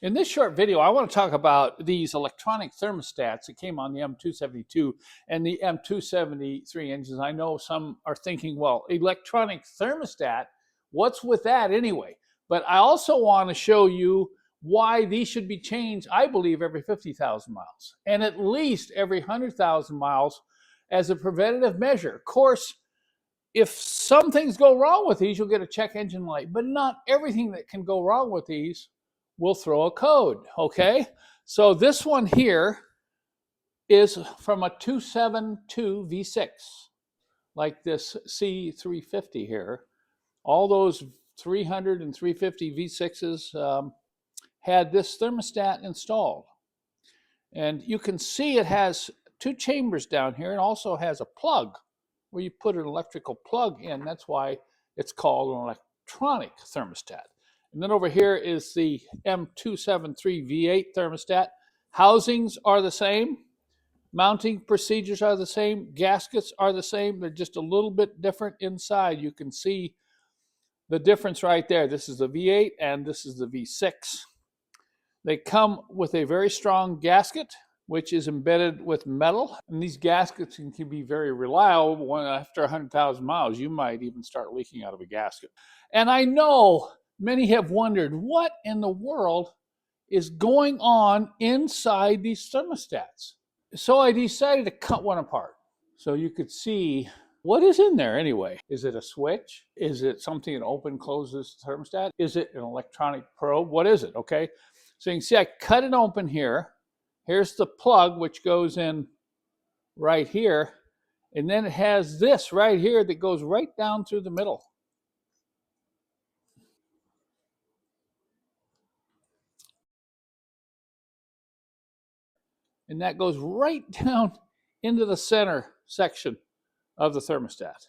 In this short video, I want to talk about these electronic thermostats that came on the M272 and the M273 engines. I know some are thinking, well, electronic thermostat, what's with that anyway? But I also want to show you why these should be changed, I believe, every 50,000 miles and at least every 100,000 miles as a preventative measure. Of course, if some things go wrong with these, you'll get a check engine light, but not everything that can go wrong with these will throw a code, okay? So this one here is from a 272 V6, like this C350 here. All those 300 and 350 V6s had this thermostat installed. And you can see it has two chambers down here and also has a plug where you put an electrical plug in. That's why it's called an electronic thermostat. And then over here is the M273 V8 thermostat. Housings are the same. Mounting procedures are the same. Gaskets are the same. They're just a little bit different inside. You can see the difference right there. This is the V8 and this is the V6. They come with a very strong gasket, which is embedded with metal. And these gaskets can be very reliable. After 100,000 miles, you might even start leaking out of a gasket. And I know many have wondered what in the world is going on inside these thermostats. So I decided to cut one apart so you could see what is in there anyway. Is it a switch? Is it something that open closes the thermostat? Is it an electronic probe? What is it? Okay. So you can see I cut it open here. Here's the plug, which goes in right here. And then it has this right here that goes right down through the middle. And that goes right down into the center section of the thermostat.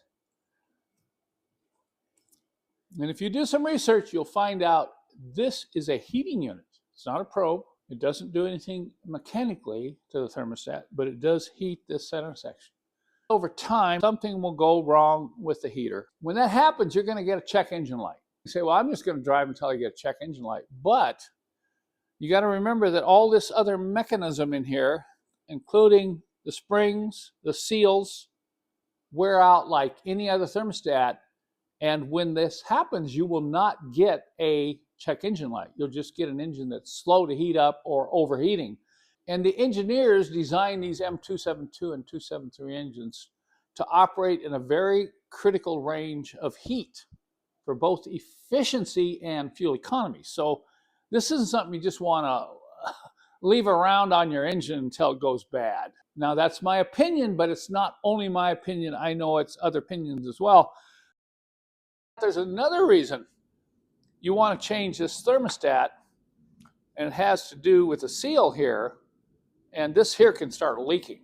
And if you do some research, you'll find out this is a heating unit. It's not a probe. It doesn't do anything mechanically to the thermostat, but it does heat this center section. Over time, something will go wrong with the heater. When that happens, you're going to get a check engine light. You say, well, I'm just going to drive until I get a check engine light. But you got to remember that all this other mechanism in here, including the springs, the seals, wear out like any other thermostat. And when this happens, you will not get a check engine light. You'll just get an engine that's slow to heat up or overheating. And the engineers designed these M272 and 273 engines to operate in a very critical range of heat for both efficiency and fuel economy. So this isn't something you just want to leave around on your engine until it goes bad. Now that's my opinion, but it's not only my opinion. I know it's other opinions as well. There's another reason you want to change this thermostat, and it has to do with the seal here, and this here can start leaking.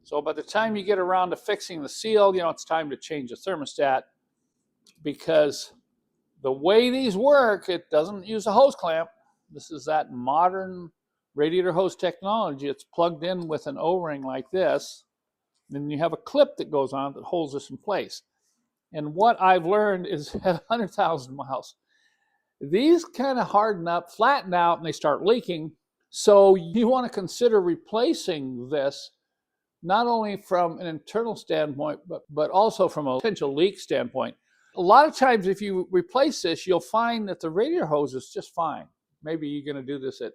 So by the time you get around to fixing the seal, it's time to change the thermostat, because the way these work, it doesn't use a hose clamp. This is that modern radiator hose technology. It's plugged in with an O-ring like this, and you have a clip that goes on that holds this in place. And what I've learned is at 100,000 miles, these kind of harden up, flatten out, and they start leaking. So you want to consider replacing this, not only from an internal standpoint, but also from a potential leak standpoint. A lot of times if you replace this, you'll find that the radiator hose is just fine. Maybe you're going to do this at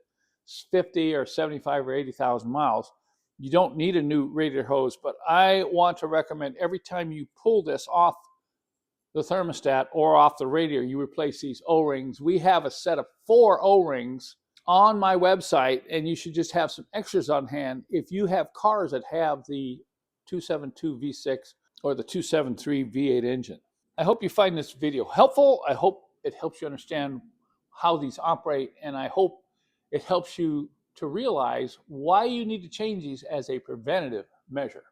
50 or 75 or 80,000 miles. You don't need a new radiator hose, but I want to recommend every time you pull this off the thermostat or off the radiator, you replace these O-rings. We have a set of 4 O-rings on my website, and you should just have some extras on hand if you have cars that have the 272 V6 or the 273 V8 engine. I hope you find this video helpful. I hope it helps you understand how these operate, and I hope it helps you to realize why you need to change these as a preventative measure.